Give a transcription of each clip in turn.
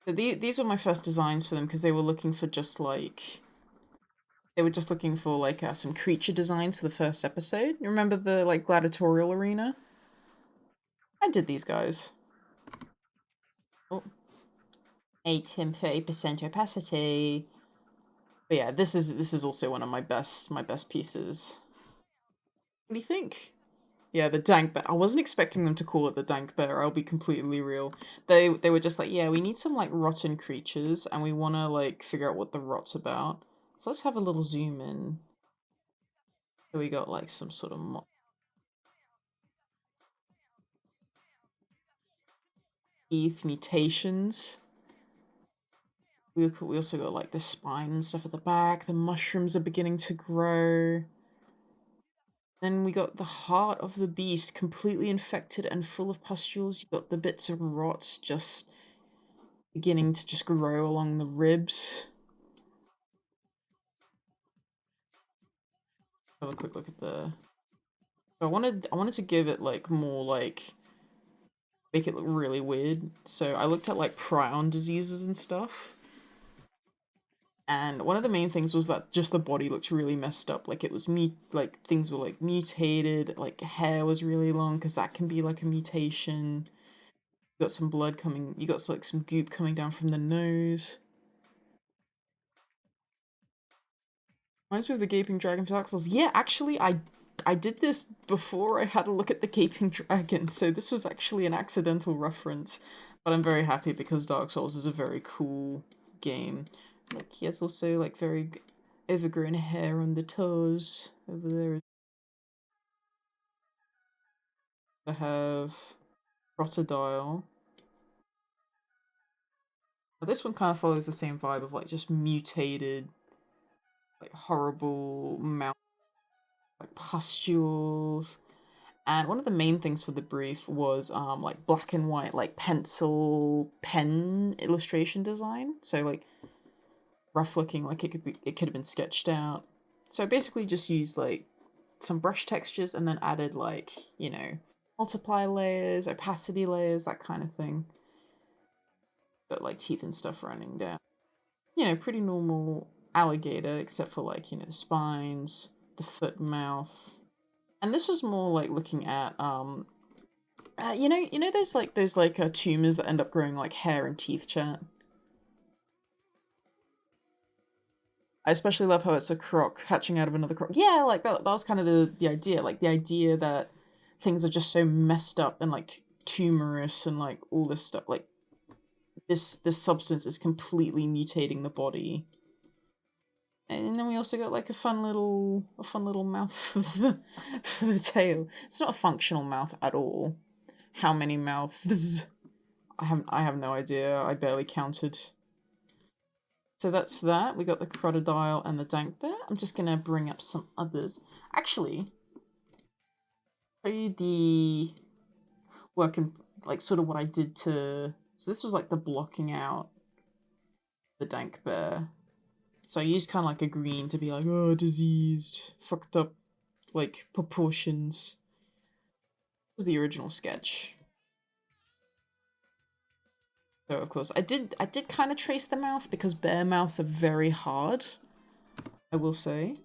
So these were my first designs for them because they were looking for just like they were just looking for like some creature designs for the first episode. You remember the like gladiatorial arena? I did these guys. Oh, 30% opacity. But yeah, this is also one of my best pieces. What do you think? Yeah, the dank bear. I wasn't expecting them to call it the dank bear. I'll be completely real. They were just like, yeah, we need some like rotten creatures, and we want to like figure out what the rot's about. So let's have a little zoom in. So we got like some sort of teeth mutations. We also got like the spine and stuff at the back. The mushrooms are beginning to grow. Then we got the heart of the beast, completely infected and full of pustules. You got the bits of rot just beginning to just grow along the ribs. Have a quick look at the. I wanted to give it like more like make it look really weird. So I looked at like prion diseases and stuff. And one of the main things was that just the body looked really messed up. Like it was like things were like mutated, like hair was really long because that can be like a mutation. You got some blood coming. You got like some goop coming down from the nose. Reminds me of the gaping dragon for Dark Souls. Yeah, actually, I did this before I had a look at the gaping dragon, so this was actually an accidental reference. But I'm very happy because Dark Souls is a very cool game. Like he has also like very overgrown hair on the toes over there. I have Crocodile. Now, this one kind of follows the same vibe of like just mutated, like horrible mouth, like pustules. And one of the main things for the brief was like black and white, like pencil pen illustration design. So like rough looking, like it could have been sketched out. So I basically just used like some brush textures and then added like, multiply layers, opacity layers, that kind of thing. But like teeth and stuff running down. Pretty normal alligator, except for like, the spines, the foot, mouth. And this was more like looking at those tumors that end up growing like hair and teeth, chat. I especially love how it's a croc hatching out of another croc. Yeah, like that was kind of the idea. Like the idea that things are just so messed up and like tumorous and like all this stuff. Like this substance is completely mutating the body. And then we also got like a fun little mouth for the tail. It's not a functional mouth at all. How many mouths? I have no idea. I barely counted. So that's that. We got the crocodile and the dank bear. I'm just gonna bring up some others. Actually, show you the work and like sort of what I did to. So this was like the blocking out the dank bear. So I used kind of like a green to be like, oh, diseased, fucked up, like proportions. This was the original sketch. So of course I did kind of trace the mouth because bear mouths are very hard, I will say.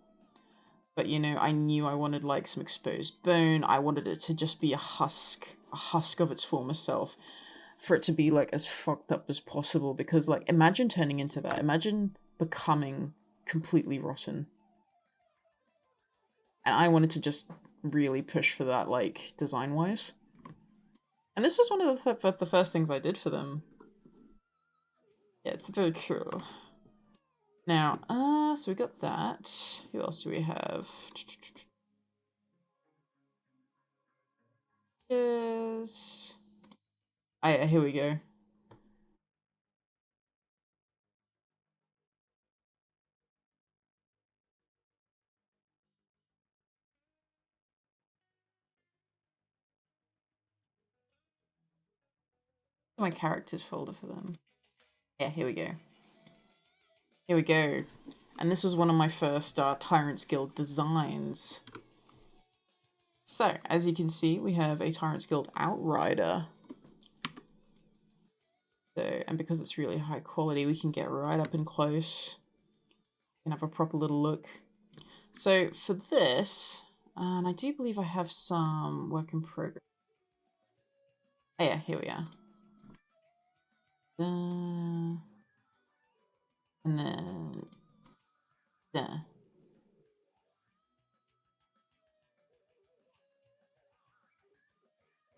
But I knew I wanted like some exposed bone. I wanted it to just be a husk of its former self, for it to be like as fucked up as possible. Because like, imagine turning into that. Imagine becoming completely rotten. And I wanted to just really push for that, like design wise. And this was one of the first things I did for them. Yeah, it's very cool. Now, so we got that. Who else do we have? Is yeah, here we go. My characters folder for them. Yeah, here we go. Here we go. And this was one of my first Tyrant's Guild designs. So, as you can see, we have a Tyrant's Guild Outrider. So, and because it's really high quality, we can get right up and close and have a proper little look. So for this, and I do believe I have some work in progress. Oh yeah, here we are. And then there.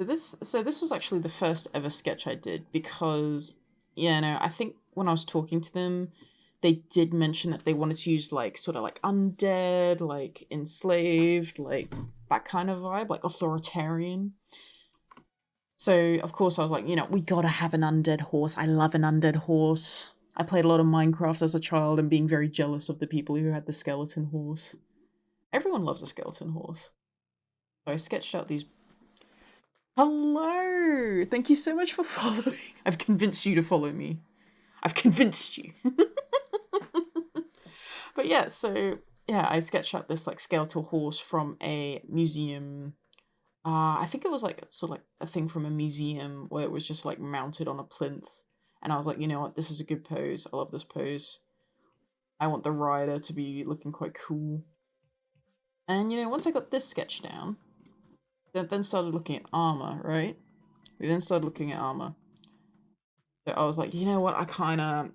So this was actually the first ever sketch I did because, yeah, no, I think when I was talking to them, they did mention that they wanted to use like sort of like undead, like enslaved, like that kind of vibe, like authoritarian. So of course I was like, we gotta have an undead horse. I love an undead horse. I played a lot of Minecraft as a child and being very jealous of the people who had the skeleton horse. Everyone loves a skeleton horse. So I sketched out these. Hello! Thank you so much for following. I've convinced you to follow me. I've convinced you. But yeah, so yeah, I sketched out this like skeletal horse from a museum. I think it was like sort of like a thing from a museum where it was just like mounted on a plinth. And I was like, you know what, this is a good pose. I love this pose. I want the rider to be looking quite cool. And once I got this sketch down, then started looking at armor, right? We then started looking at armor. So I was like, you know what, I kind of,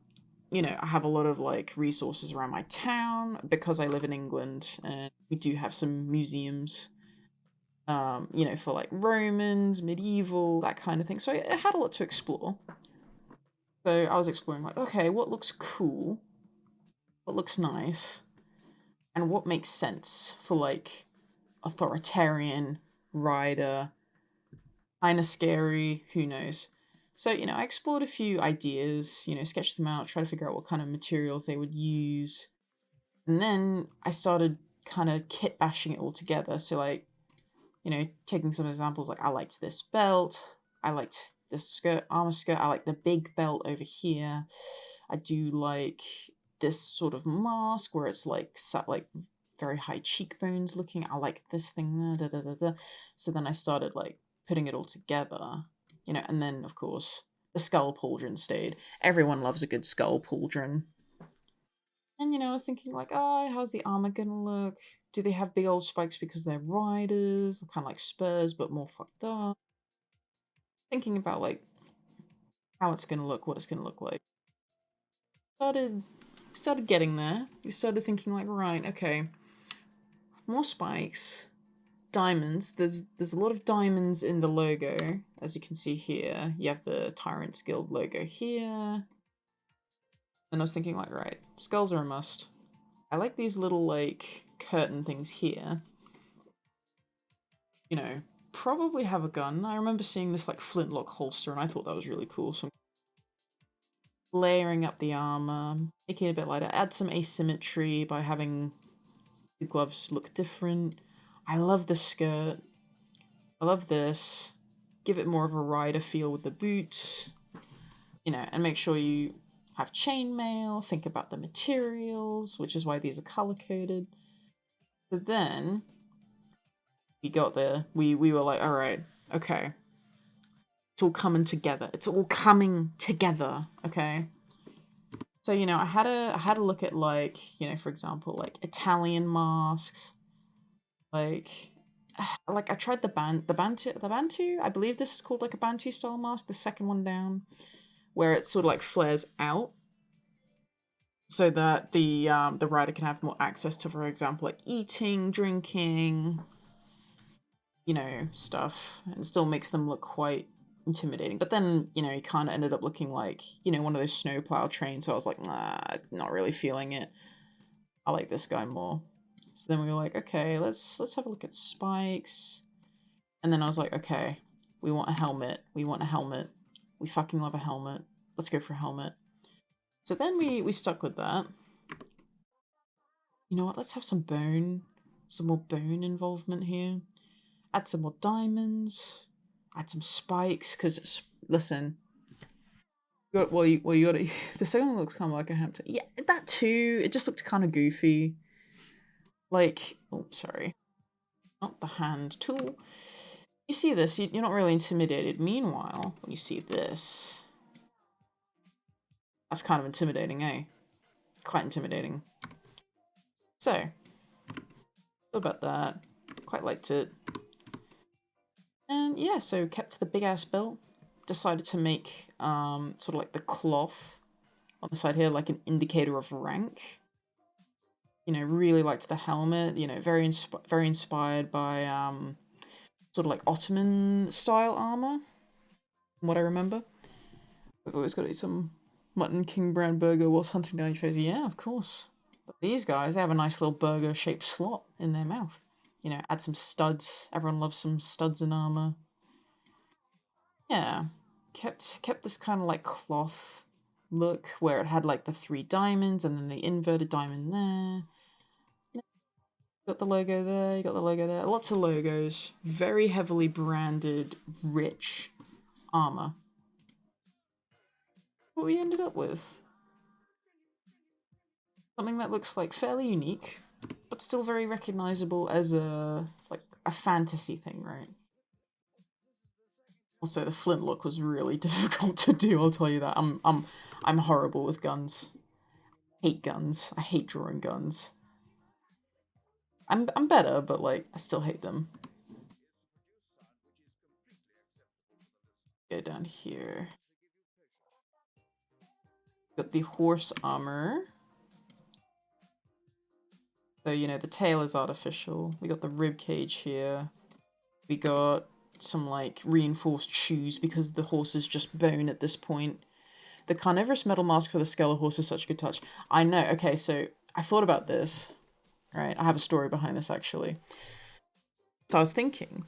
I have a lot of like resources around my town because I live in England and we do have some museums, for like Romans, medieval, that kind of thing. So I had a lot to explore. So I was exploring like, okay, what looks cool? What looks nice? And what makes sense for like authoritarian rider, kind of scary, who knows? So, I explored a few ideas, sketched them out, tried to figure out what kind of materials they would use. And then I started kind of kit bashing it all together. So, like, taking some examples, like I liked this belt, I liked this skirt, armor skirt, I like the big belt over here. I do like this sort of mask where it's like very high cheekbones looking. I like this thing there, da da da da. So then I started like putting it all together, and then of course the skull pauldron stayed. Everyone loves a good skull pauldron. And I was thinking like, oh, how's the armor gonna look? Do they have big old spikes because they're riders? Kind of like spurs, but more fucked up. Thinking about like how it's gonna look, what it's gonna look like. Started getting there. We started thinking like, right, okay, more spikes, diamonds. There's a lot of diamonds in the logo, as you can see here. You have the Tyrant's Guild logo here. And I was thinking like, right, skulls are a must. I like these little like curtain things here. Probably have a gun. I remember seeing this like flintlock holster and I thought that was really cool. So I'm layering up the armor, making it a bit lighter, add some asymmetry by having the gloves look different. I love the skirt. I love this. Give it more of a rider feel with the boots. And make sure you have chainmail, think about the materials, which is why these are color coded. So then we got there. We were like, all right, okay. It's all coming together. It's all coming together, okay? So, I had a look at like, for example, like Italian masks. Like I tried the Bantu. I believe this is called like a Bantu style mask, the second one down, where it sort of like flares out so that the rider can have more access to, for example, like eating, drinking, stuff, and still makes them look quite intimidating. But then, he kind of ended up looking like, one of those snowplow trains. So I was like, nah, not really feeling it. I like this guy more. So then we were like, okay, let's have a look at spikes. And then I was like, okay, we want a helmet. We want a helmet. We fucking love a helmet. Let's go for a helmet. So then we stuck with that. You know what? Let's have some more bone involvement here. Add some more diamonds. Add some spikes. Because listen, you gotta. The second one looks kind of like a hamster. Yeah, that too. It just looked kind of goofy. Like, oh, sorry, not the hand tool. You see this, you're not really intimidated. Meanwhile, when you see this, That's kind of intimidating, eh? Quite intimidating. So, about that. Quite liked it. And yeah, so kept the big ass belt. Decided to make sort of like the cloth on the side here like an indicator of rank. You know, really liked the helmet. You know, very inspired by sort of like Ottoman style armor, from what I remember. I've always got to eat some mutton king brand burger whilst hunting down your face. Yeah, of course. But these guys, they have a nice little burger shaped slot in their mouth. You know, add some studs. Everyone loves some studs in armor. Yeah, kept this kind of like cloth look where it had like the 3 diamonds and then the inverted diamond there. Got the logo there, you got the logo there. Lots of logos. Very heavily branded, rich armor. What we ended up with. Something that looks like fairly unique, but still very recognizable as a fantasy thing, right? Also, the flintlock was really difficult to do. I'll tell you that. I'm horrible with guns. Hate guns. I hate drawing guns. I'm better, but like I still hate them. Go down here. Got the horse armor. So you know the tail is artificial. We got the rib cage here. We got some like reinforced shoes because the horse is just bone at this point. The carnivorous metal mask for the skeletal horse is such a good touch. I know. Okay, so I thought about this. Right, I have a story behind this actually. So I was thinking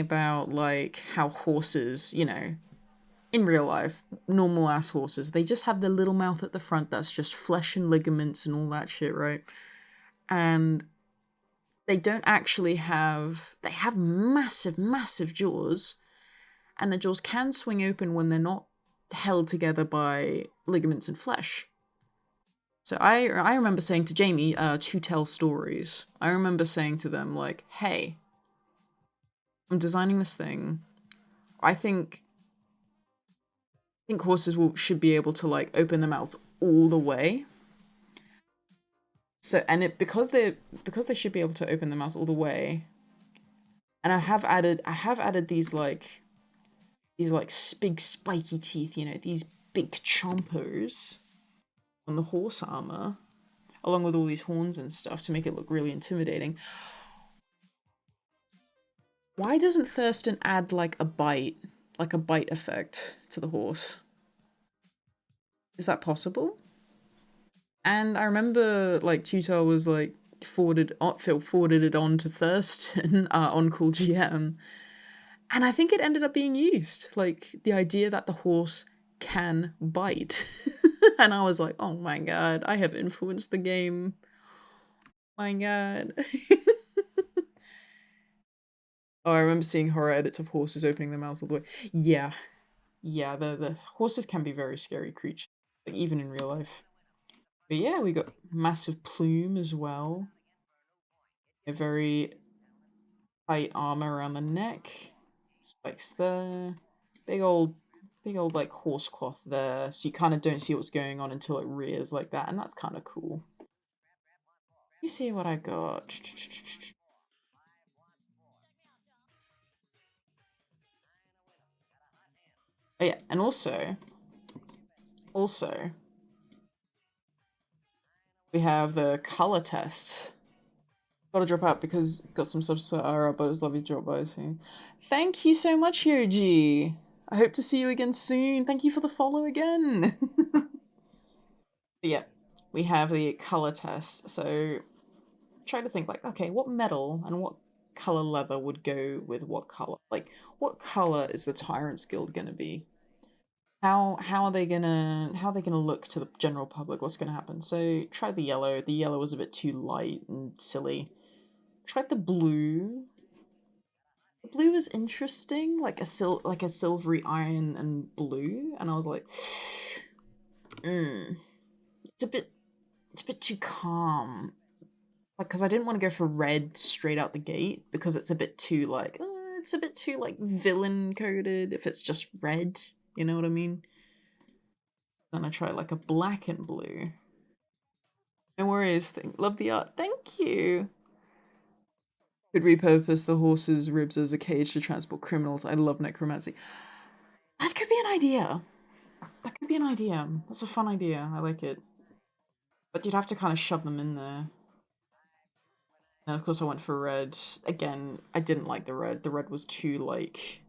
about like how horses, you know, in real life, normal ass horses, they just have the little mouth at the front that's just flesh and ligaments and all that shit, right? And they don't actually have, they have massive, massive jaws, and the jaws can swing open when they're not held together by ligaments and flesh. So I remember saying to Jamie, to tell stories, I remember saying to them, like, hey, I'm designing this thing. I think horses should be able to like open their mouths all the way. So because they should be able to open their mouths all the way. And I have added these big spiky teeth, you know, these big chompers on the horse armor, along with all these horns and stuff to make it look really intimidating. Why doesn't Thurston add like a bite effect to the horse? Is that possible? And I remember like Tutor was like forwarded it on to Thurston on Cool GM, and I think it ended up being used. Like the idea that the horse can bite, and I was like, oh my god, I have influenced the game. My god. Oh, I remember seeing horror edits of horses opening their mouths all the way. Yeah, the horses can be very scary creatures, like even in real life. But yeah, we got massive plume as well. A very tight armor around the neck. Spikes there. Big old like horse cloth there. So you kind of don't see what's going on until it rears like that, and that's kind of cool. Let me see what I got. Oh yeah, and also we have the color tests. Gotta drop out because got some stuff to out, but it was lovely to drop by soon. Thank you so much, Yoji. I hope to see you again soon. Thank you for the follow again. But yeah, we have the color test. So try to think like, okay, what metal and what color leather would go with what color? Like, what color is the Tyrant's Guild gonna be? How are they gonna look to the general public? What's gonna happen? So try the yellow. The yellow was a bit too light and silly. Tried the blue. The blue was interesting, like a silvery iron and blue, and I was like, it's a bit too calm. Like, because I didn't want to go for red straight out the gate because it's a bit too like villain coded if it's just red. You know what I mean? Then I try like a black and blue. No worries. Love the art. Thank you. Could repurpose the horse's ribs as a cage to transport criminals. I love necromancy. That could be an idea. That could be an idea. That's a fun idea. I like it. But you'd have to kind of shove them in there. And of course I went for red. Again, I didn't like the red. The red was too, like...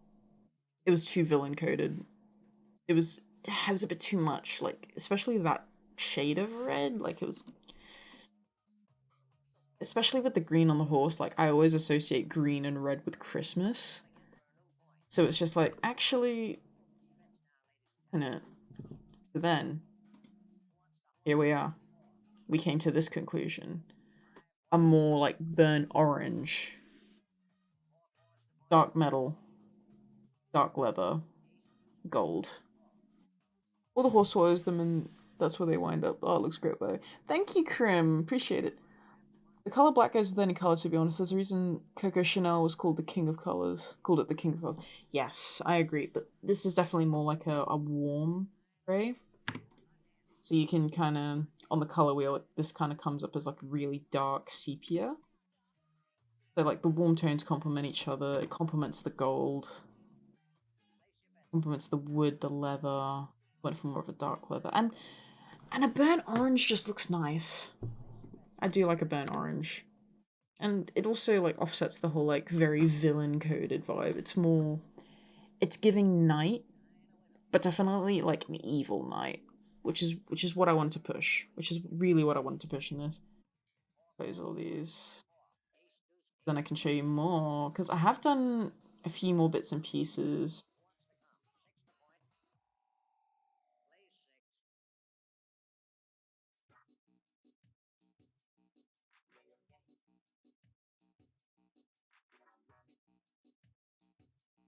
It was too villain coded. It was a bit too much. Like, especially that shade of red. Like, it was... Especially with the green on the horse. Like, I always associate green and red with Christmas. So it's just like, actually... So then... Here we are. We came to this conclusion. A more, like, burnt orange. Dark metal. Dark leather. Gold. All the horse swallows them and that's where they wind up. Oh, it looks great though. Thank you, Krim. Appreciate it. The color black goes with any color, to be honest. There's a reason Coco Chanel was called the King of Colors. Called it the King of Colors. Yes, I agree. But this is definitely more like a warm gray. So you can kind of, on the color wheel, this kind of comes up as like really dark sepia. So like the warm tones complement each other. It complements the gold. Complements the wood, the leather. Went for more of a dark leather. And a burnt orange just looks nice. I do like a burnt orange. And it also like offsets the whole like very villain coded vibe. It's more, it's giving night, but definitely like an evil night, which is what I wanted to push, which is really what I wanted to push in this. Close all these. Then I can show you more, because I have done a few more bits and pieces.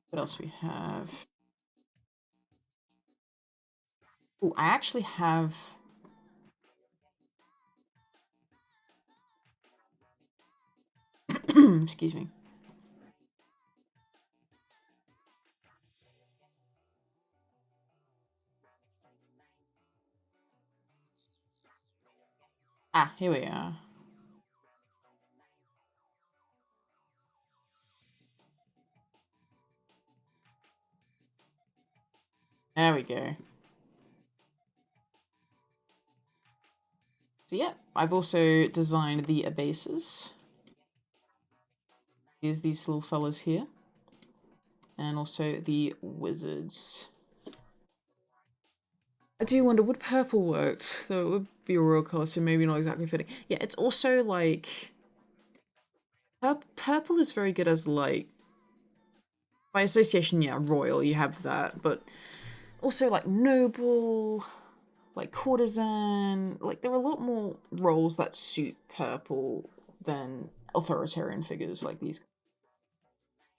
What else we have? Oh, I actually have... Excuse me. Ah, here we are. There we go. So yeah, I've also designed the abases. Here's these little fellas here. And also the wizards. I do wonder, would purple worked? Though it would be a royal colour, so maybe not exactly fitting. Yeah, it's also like... Purple is very good as like... By association, yeah, royal, you have that. But also like noble, like courtesan. Like there are a lot more roles that suit purple than authoritarian figures like these.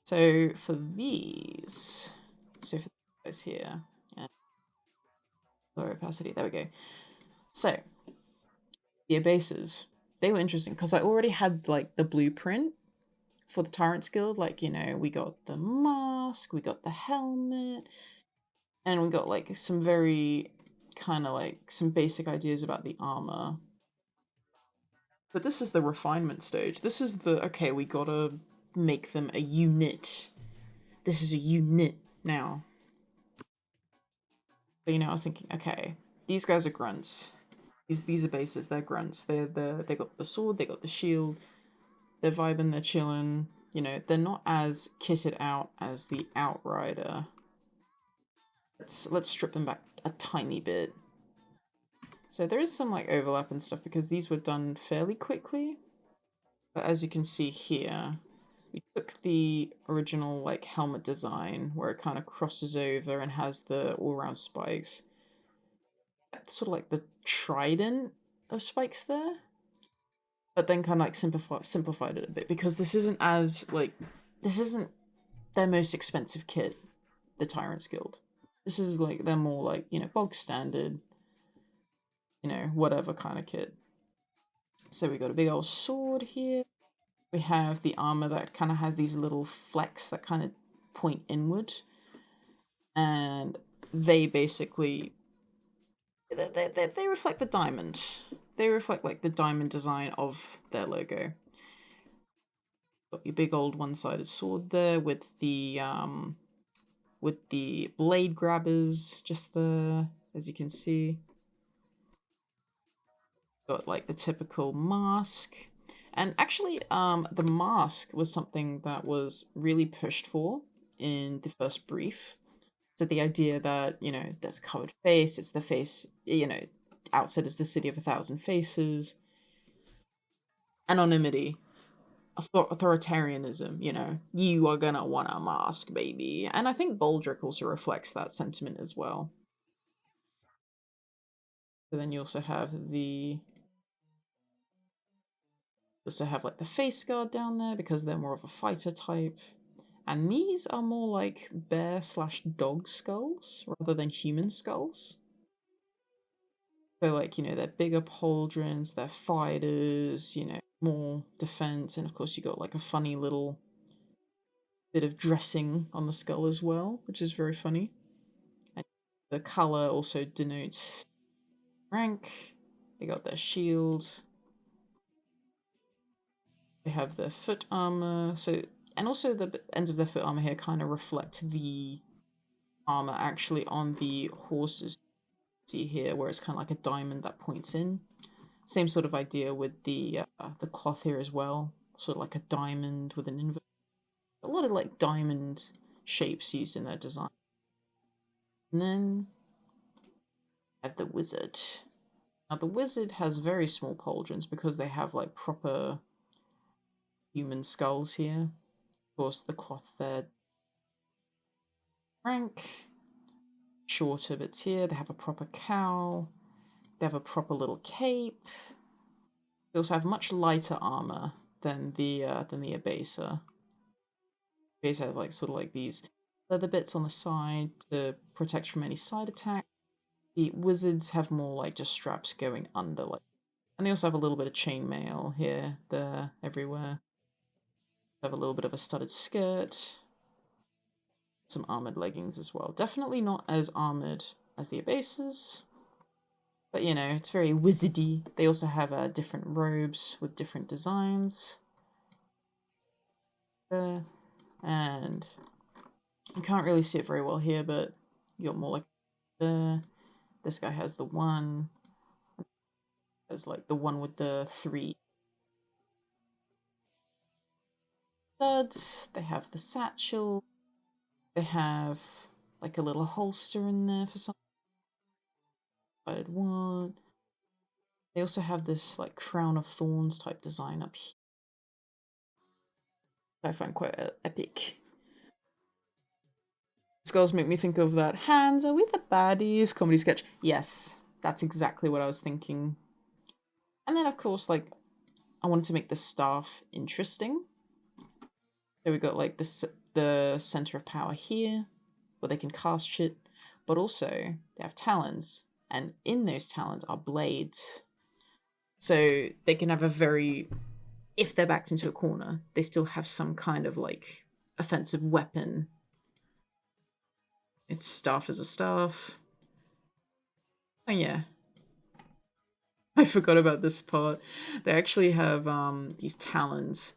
So for these... So for these guys here... Lower opacity, there we go. So, the abases, they were interesting because I already had like the blueprint for the Tyrant's Guild. Like, you know, we got the mask, we got the helmet, and we got like some very kind of like some basic ideas about the armor. But this is the refinement stage. This is the, okay, we gotta make them a unit. This is a unit now. So, you know, I was thinking, okay, these guys are grunts. These are bases, they're grunts. They got the sword, they got the shield, they're vibing, they're chilling. You know, they're not as kitted out as the Outrider. Let's strip them back a tiny bit. So there is some like overlap and stuff because these were done fairly quickly. But as you can see here, we took the original like helmet design where it kind of crosses over and has the all-round spikes. Sort of like the trident of spikes there. But then kind of like simplified it a bit because this isn't as like, this isn't their most expensive kit, the Tyrant's Guild. This is like, they're more like, you know, bog standard, you know, whatever kind of kit. So we got a big old sword here. We have the armor that kind of has these little flecks that kind of point inward. And they basically They reflect the diamond. They reflect like the diamond design of their logo. Got your big old one-sided sword there with the blade grabbers just there, as you can see. Got like the typical mask. And actually, the mask was something that was really pushed for in the first brief. So the idea that, there's a covered face, it's the face, outside is the city of a thousand faces, anonymity, authoritarianism, you are gonna want a mask, baby. And I think Baldric also reflects that sentiment as well. So then you also have like the face guard down there because they're more of a fighter type. And these are more like bear slash dog skulls rather than human skulls. So like, they're bigger pauldrons, they're fighters, more defense, and of course you got like a funny little bit of dressing on the skull as well, which is very funny. And the color also denotes rank. They got their shield. They have their foot armor. So, and also the ends of their foot armor here kind of reflect the armor actually on the horses. See here, where it's kind of like a diamond that points in. Same sort of idea with the cloth here as well. Sort of like a diamond with an inverse. A lot of like diamond shapes used in their design. And then I have the wizard. Now the wizard has very small pauldrons because they have like proper human skulls here. Of course, the cloth there. Rank. Shorter bits here. They have a proper cowl. They have a proper little cape. They also have much lighter armor than the abaser. Abaser has like sort of like these leather bits on the side to protect from any side attack. The wizards have more like just straps going under, like, and they also have a little bit of chainmail here, there, everywhere. They have a little bit of a studded skirt, some armored leggings as well. Definitely not as armored as the abasers, but it's very wizardy. They also have different robes with different designs there, and you can't really see it very well here, but you got more like there. This guy has the one. There's like the one with the 3 studs. They have the satchel. They have like a little holster in there for some one. They also have this like crown of thorns type design up here. I find quite epic. Skulls make me think of that Hands Are We the Baddies comedy sketch. Yes, that's exactly what I was thinking. And then of course, like, I wanted to make the staff interesting. So we got like the center of power here, where they can cast shit, but also they have talons, and in those talons are blades. So they can have a very, if they're backed into a corner, they still have some kind of like offensive weapon. It's staff as a staff. Oh yeah. I forgot about this part. They actually have these talons.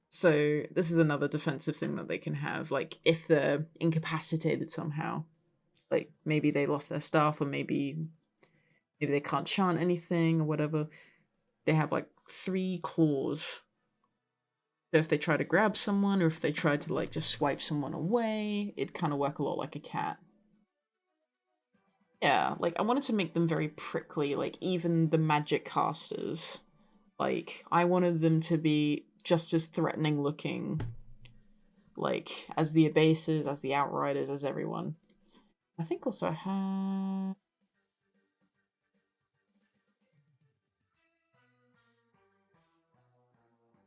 So this is another defensive thing that they can have. Like if they're incapacitated somehow, like maybe they lost their staff, or maybe they can't chant anything or whatever. They have like 3 claws. So if they try to grab someone, or if they try to like just swipe someone away, it kind of work a lot like a cat. Yeah, like I wanted to make them very prickly, like even the magic casters. Like I wanted them to be just as threatening looking, like as the abasers, as the outriders, as everyone. I think also I had.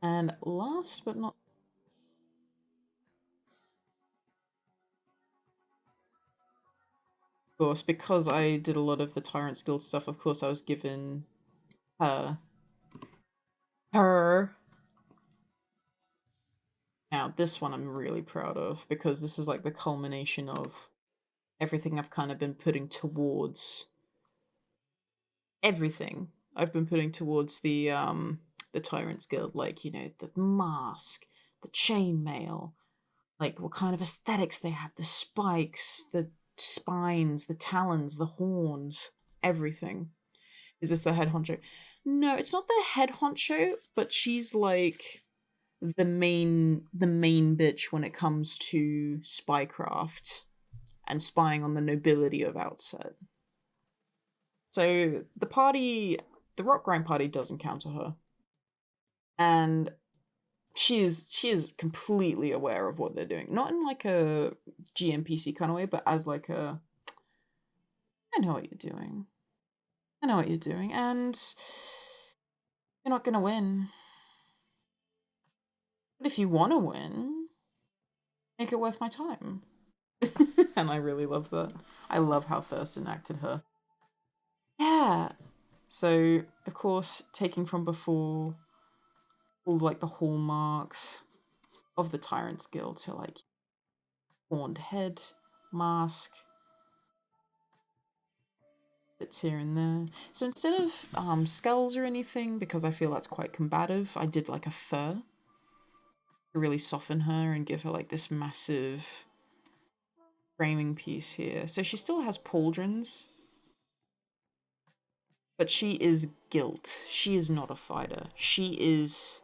And last but not, of course, because I did a lot of the Tyrant's Guild stuff, of course I was given her. Her. Now, this one I'm really proud of, because this is like the culmination of everything I've kind of been putting towards everything I've been putting towards the Tyrant's Guild, like, you know, the mask, the chainmail, like what kind of aesthetics they have, the spikes, the spines, the talons, the horns, everything. Is this the head honcho? No, it's not the head honcho, but she's like the main bitch when it comes to spycraft and spying on the nobility of Outset. So the party, the Rotgrind party, does encounter her, and she is completely aware of what they're doing, not in like a GMPC kind of way, but as like a, I know what you're doing. I know what you're doing, and you're not gonna win. But if you want to win, make it worth my time. And I really love that. I love how Thurston acted her. Yeah. So, of course, taking from before all like the hallmarks of the Tyrant's Guild, so like horned head, mask, bits here and there. So instead of skulls or anything, because I feel that's quite combative, I did like a fur to really soften her and give her like this massive framing piece here. So she still has pauldrons, but she is guilt. She is not a fighter. She is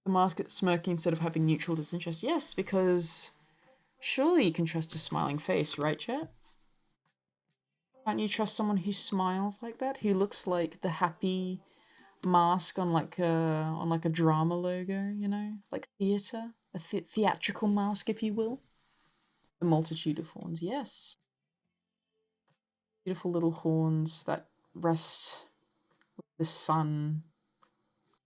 the mask smirking instead of having neutral disinterest. Yes, because surely you can trust a smiling face, right, Chet? Can't you trust someone who smiles like that? Who looks like the happy mask on like a drama logo, you know? Like theatre? A theatrical mask, if you will. The multitude of horns, yes. Beautiful little horns that rest with the sun.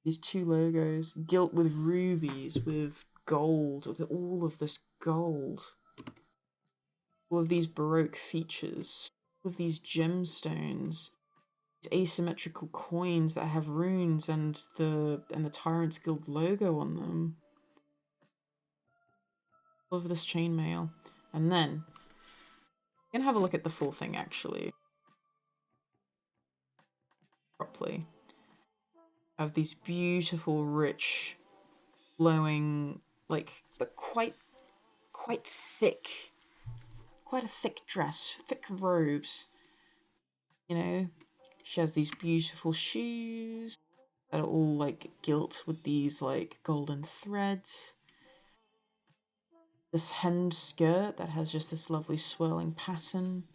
These two logos, gilt with rubies, with gold, with all of this gold. All of these Baroque features, all of these gemstones, these asymmetrical coins that have runes and the Tyrant's Guild logo on them. All of this chainmail. And then we're gonna have a look at the full thing actually. Properly. Of these beautiful, rich, flowing, like, but quite thick, quite a thick dress, thick robes. You know, she has these beautiful shoes that are all like gilt with these like golden threads. This hemmed skirt that has just this lovely swirling pattern.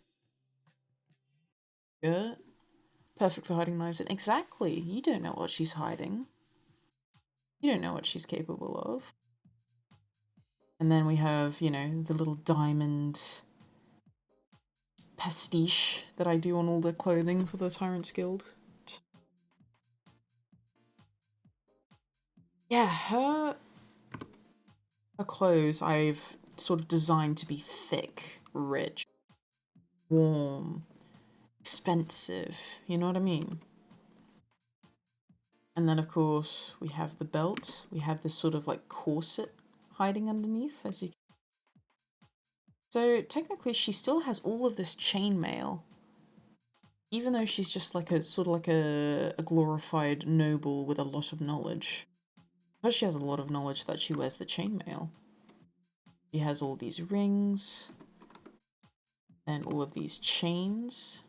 Skirt. Perfect for hiding knives in. Exactly. You don't know what she's hiding. You don't know what she's capable of. And then we have, you know, the little diamond pastiche that I do on all the clothing for the Tyrant's Guild. Yeah, her clothes I've sort of designed to be thick, rich, warm, expensive, you know what I mean? And then of course we have the belt, we have this sort of like corset hiding underneath, as you can. So technically she still has all of this chainmail, even though she's just like a sort of like a glorified noble with a lot of knowledge. Because she has a lot of knowledge that she wears the chainmail. She has all these rings and all of these chains.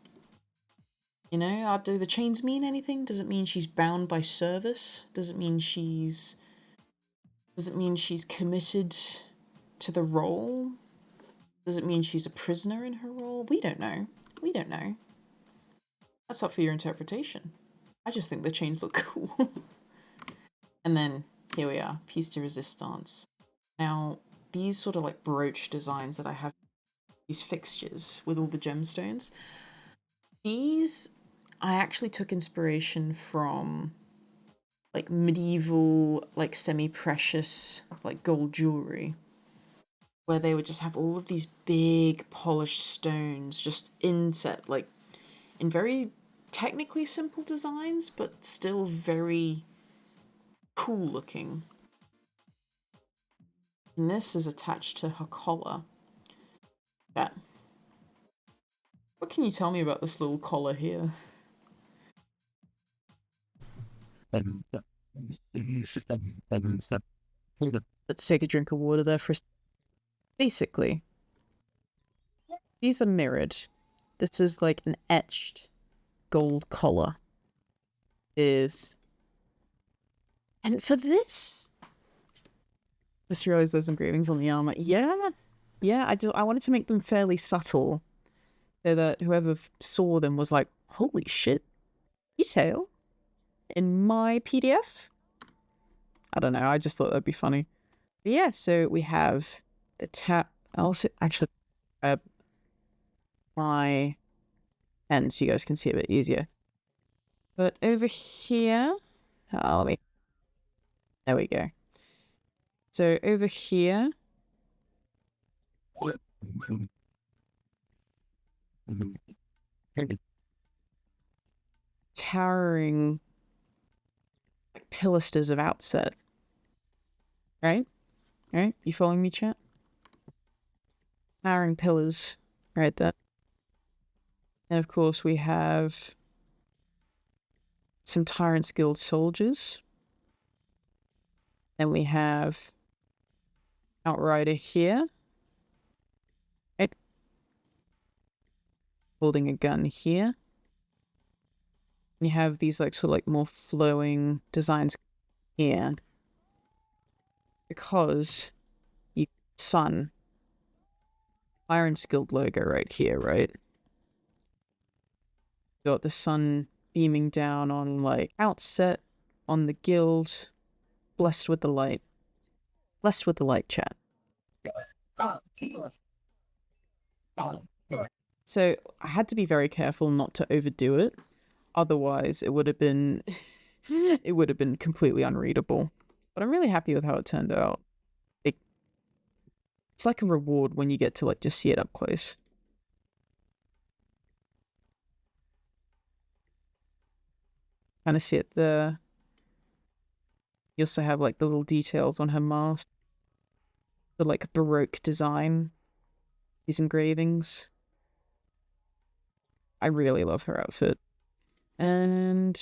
You know, do the chains mean anything? Does it mean she's bound by service? Does it mean she's committed to the role? Does it mean she's a prisoner in her role? We don't know. We don't know. That's up for your interpretation. I just think the chains look cool. And then here we are, piece de resistance. Now, these sort of like brooch designs that I have, these fixtures with all the gemstones, these I actually took inspiration from like medieval, like semi-precious, like gold jewelry, where they would just have all of these big polished stones just inset, like in very technically simple designs, but still very cool looking. And this is attached to her collar. Yeah. What can you tell me about this little collar here? Let's take a drink of water there first. Basically, these are mirrored. This is like an etched gold collar. And for this, just realized those engravings on the armor. Yeah, I wanted to make them fairly subtle, so that whoever saw them was like, "Holy shit, detail in my PDF." I don't know. I just thought that'd be funny. But yeah, so we have the tap. I also actually my pen so you guys can see a bit easier. But over here, there we go. So over here, towering pilasters of outset. Right? You following me, chat? Towering pillars right there. And of course we have some Tyrant's Guild soldiers. Then we have Outrider here. Right? Holding a gun here. And you have these like sort of like more flowing designs here. Because you sun Tyrant's Guild logo right here, right? Got the sun beaming down on like outset on the guild. Blessed with the light. Blessed with the light, chat. So I had to be very careful not to overdo it. Otherwise it would have been it would have been completely unreadable. But I'm really happy with how it turned out. It's like a reward when you get to like just see it up close. Kind of see it there. You also have like the little details on her mask. The like Baroque design. These engravings. I really love her outfit. And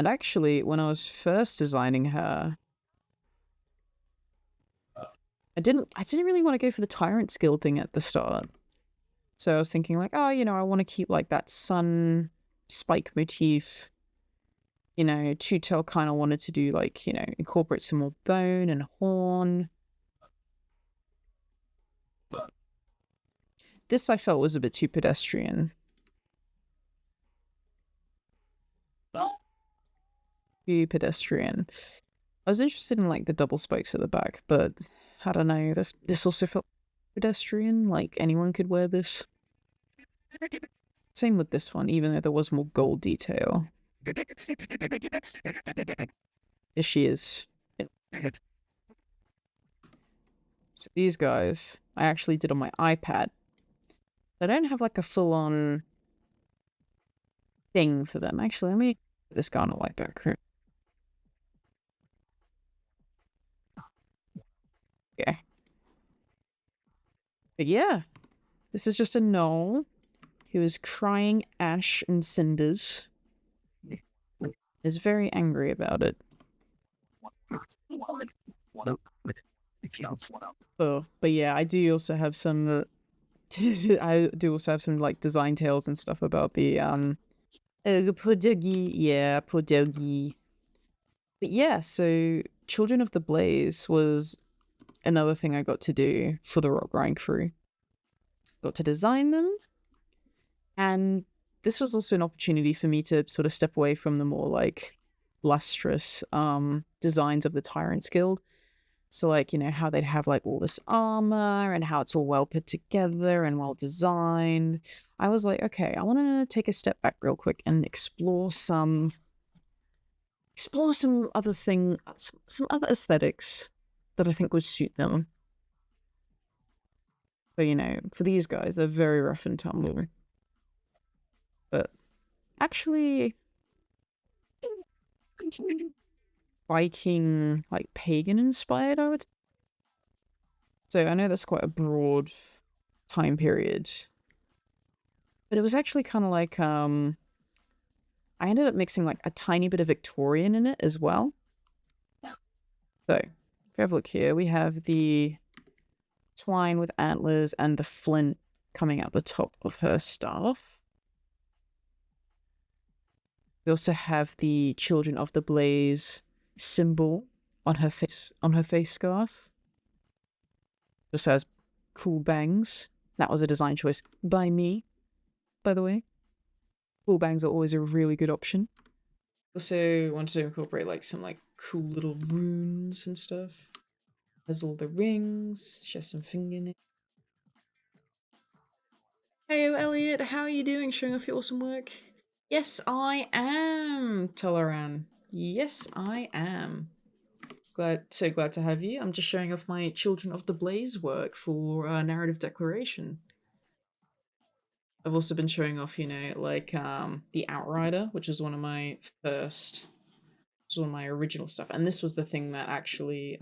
actually, when I was first designing her, I didn't really want to go for the Tyrant's Guild thing at the start. So I was thinking like, oh, you know, I want to keep like that sun spike motif. You know, Tutel kind of wanted to do like, you know, incorporate some more bone and horn. This I felt was a bit too pedestrian. Too pedestrian. I was interested in like the double spikes at the back, but I don't know. This also felt pedestrian. Like anyone could wear this. Same with this one, even though there was more gold detail. Here she is. So these guys, I actually did on my iPad. I don't have like a full-on thing for them. Actually, let me put this guy on a white background. Okay. But yeah, this is just a gnoll who is crying ash and cinders. Is very angry about it. Oh, but yeah, I do also have some I do also have some like design tales and stuff about the poor doggy. Yeah, poor doggy. But yeah, so Children of the Blaze was another thing I got to do for the Rotgrind crew. Got to design them, and this was also an opportunity for me to sort of step away from the more like lustrous designs of the Tyrant's Guild. So like, you know, how they'd have like all this armor and how it's all well put together and well designed. I was like, okay, I want to take a step back real quick and explore some other some other aesthetics that I think would suit them. So, you know, for these guys, they're very rough and tumble. But actually, Viking, like pagan inspired, I would say. So I know that's quite a broad time period. But it was actually kind of like I ended up mixing like a tiny bit of Victorian in it as well. So if we have a look here, we have the twine with antlers and the flint coming out the top of her staff. We also have the Children of the Blaze symbol on her face scarf. Just has cool bangs. That was a design choice by me, by the way. Cool bangs are always a really good option. Also wanted to incorporate like some like cool little runes and stuff. Has all the rings. She has some fingernails. Hey, Elliot, how are you doing? Showing off your awesome work? Yes, I am, Teleran. Yes, I am. So glad to have you. I'm just showing off my Children of the Blaze work for Narrative Declaration. I've also been showing off, you know, like the Outrider, which is one of my original stuff, and this was the thing that actually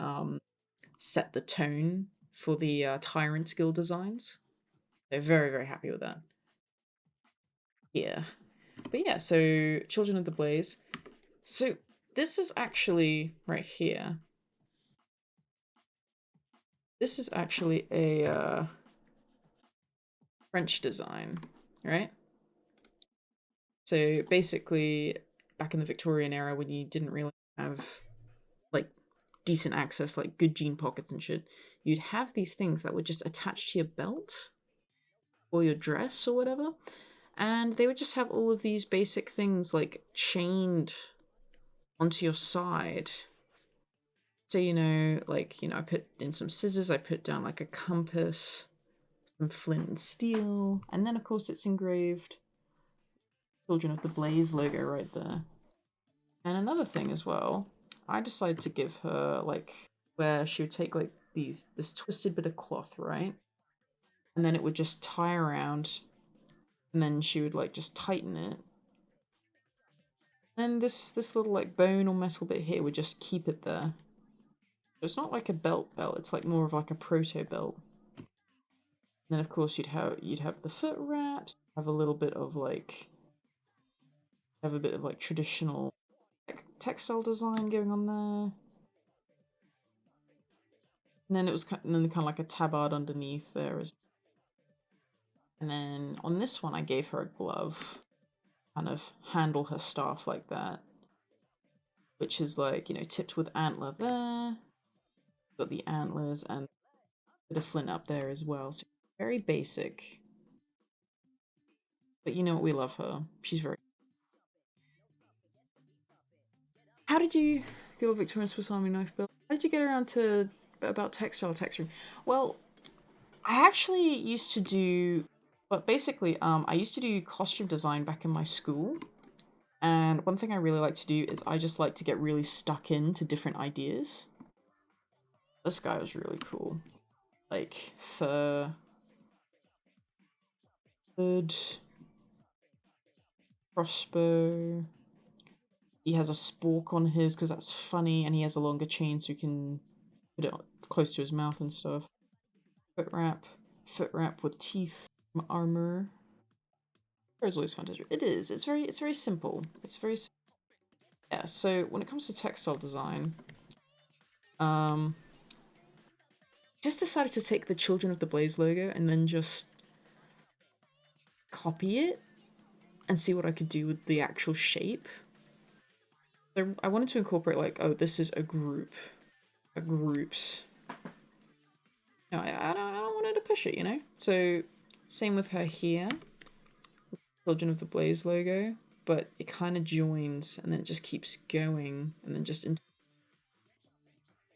set the tone for the Tyrant skill designs. They're very, very happy with that. Yeah. But yeah, so Children of the Blaze. So this is actually right here. This is actually a French design, right? So basically, back in the Victorian era, when you didn't really have like decent access, like good jean pockets and shit, you'd have these things that would just attach to your belt or your dress or whatever, and they would just have all of these basic things like chained onto your side. So, you know, like, you know, I put in some scissors, I put down like a compass, some flint and steel, and then of course it's engraved Children of the Blaze logo right there. And another thing as well, I decided to give her like where she would take like this twisted bit of cloth, right? And then it would just tie around, and then she would like just tighten it. And this little like bone or metal bit here would just keep it there. So it's not like a belt, it's like more of like a proto belt. And then of course you'd have the foot wraps, have a little bit of like traditional like, textile design going on there. And then kind of like a tabard underneath there as well. And then on this one I gave her a glove, kind of handle her staff like that, which is like, you know, tipped with antler there. Got the antlers and a bit of flint up there as well. So very basic. But you know what, we love her. She's very. How did you get a Victorian Swiss Army knife build? How did you get around to about textile texturing? Well, I actually used to do, but basically, I used to do costume design back in my school. And one thing I really like to do is I just like to get really stuck into different ideas. This guy was really cool. Like fur, hood, crossbow. He has a spork on his because that's funny, and he has a longer chain so you can put it close to his mouth and stuff. Foot wrap with teeth, armor. It's always fun to do. It is. It's very simple. It's very yeah. So when it comes to textile design, um, just decided to take the Children of the Blaze logo and then just copy it and see what I could do with the actual shape. So I wanted to incorporate like, oh, this is a group, groups. No, I don't want her to push it, you know. So same with her here, Children of the Blaze logo, but it kind of joins and then it just keeps going and then just into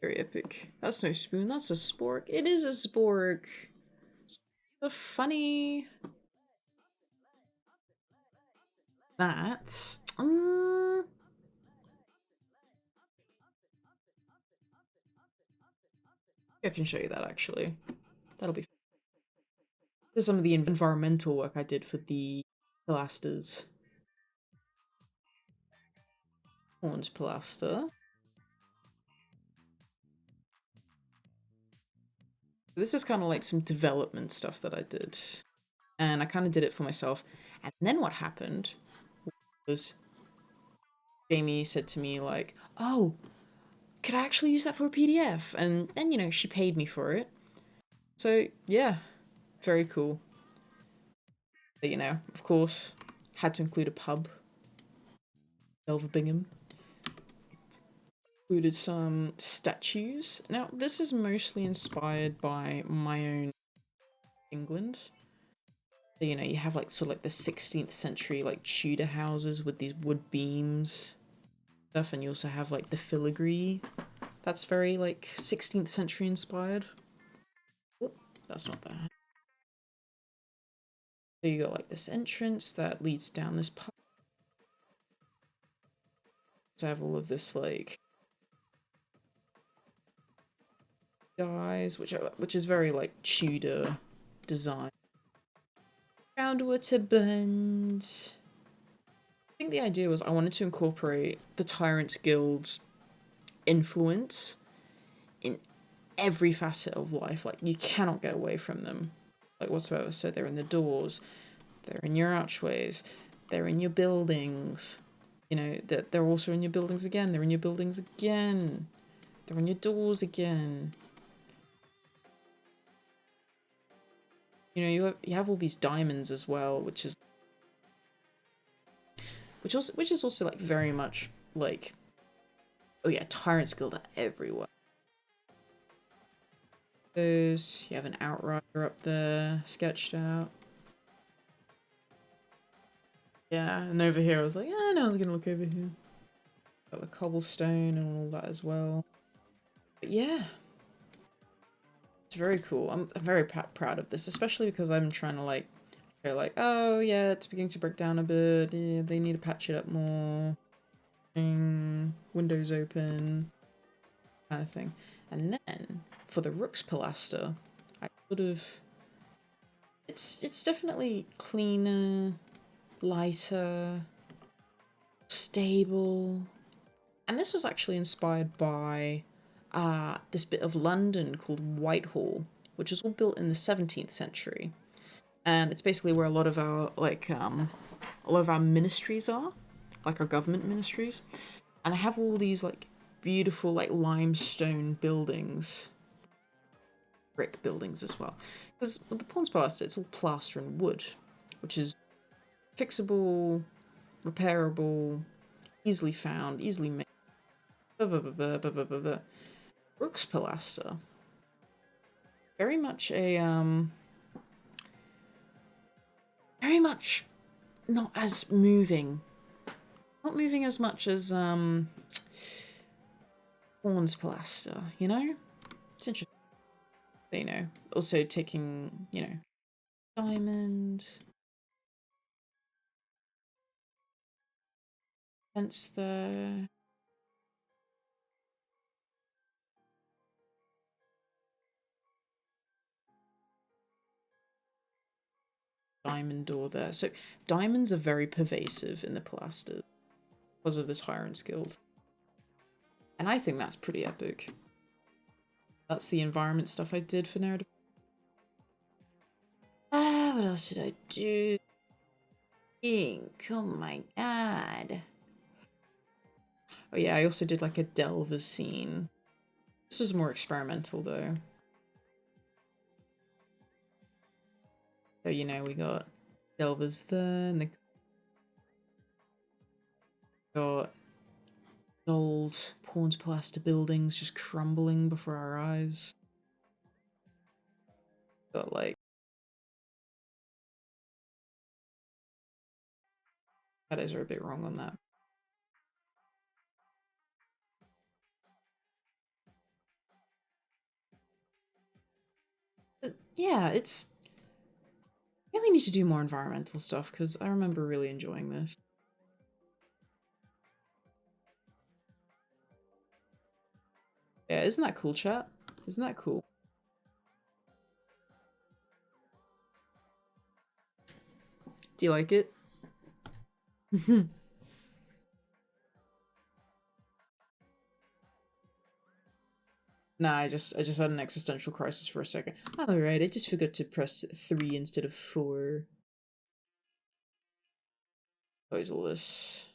very epic. That's no spoon, that's a spork. It is a spork. So funny. That. I can show you that actually. That'll be. This is some of the environmental work I did for the pilasters. Orange pilaster. This is kind of like some development stuff that I did. And I kind of did it for myself. And then what happened was Jamie said to me like, oh, could I actually use that for a PDF? And you know, she paid me for it. So yeah, very cool. But you know, of course, had to include a pub. Delver Bingham. Included some statues. Now, this is mostly inspired by my own England. So, you know, you have like sort of like the 16th century like Tudor houses with these wood beams stuff, and you also have like the filigree. That's very like 16th century inspired. Oh, that's not that. So you got like this entrance that leads down this path. So I have all of this like guys, which is very like Tudor design. Groundwater bund. I think the idea was I wanted to incorporate the Tyrant Guild's influence in every facet of life. Like, you cannot get away from them, like, whatsoever. So they're in the doors, they're in your archways, they're in your buildings. You know, they're also in your buildings again, they're in your buildings again, they're on your doors again. You know, you have all these diamonds as well, which is also like very much like, oh yeah, Tyrant's Guild are everywhere. You have an outrider up there sketched out. Yeah, and over here I was like, no one's gonna look over here. Got the cobblestone and all that as well. But yeah, it's very cool. I'm very proud of this, especially because I'm trying to like go like, oh yeah, it's beginning to break down a bit. Yeah, they need to patch it up more. Windows open, kind of thing. And then for the Rook's Pilaster, I sort of, it's definitely cleaner, lighter, stable. And this was actually inspired by this bit of London called Whitehall, which was all built in the 17th century. And it's basically where a lot of our ministries are, like our government ministries. And they have all these like beautiful like limestone buildings, brick buildings as well. Because with the Pawn's Pilaster, it's all plaster and wood, which is fixable, repairable, easily found, easily made. Rook's Pilaster, very much a very much not as moving, not moving as much as Pawn's Pilaster. You know, it's interesting. You know, also taking, you know, diamond fence there. Diamond door there. So diamonds are very pervasive in the Pilaster because of the Tyrant's Guild. And I think that's pretty epic. That's the environment stuff I did for narrative. What else did I do? Ink. Oh my god. Oh yeah, I also did like a Delver's scene. This was more experimental though. So, you know, we got Delvers there, and they got old Pawn's Pilaster buildings just crumbling before our eyes. Got like shadows are a bit wrong on that. But yeah, it's really need to do more environmental stuff because I remember really enjoying this. Yeah, isn't that cool, chat? Isn't that cool? Do you like it? Nah, I just had an existential crisis for a second. Alright, I just forgot to press 3 instead of 4. What is all this?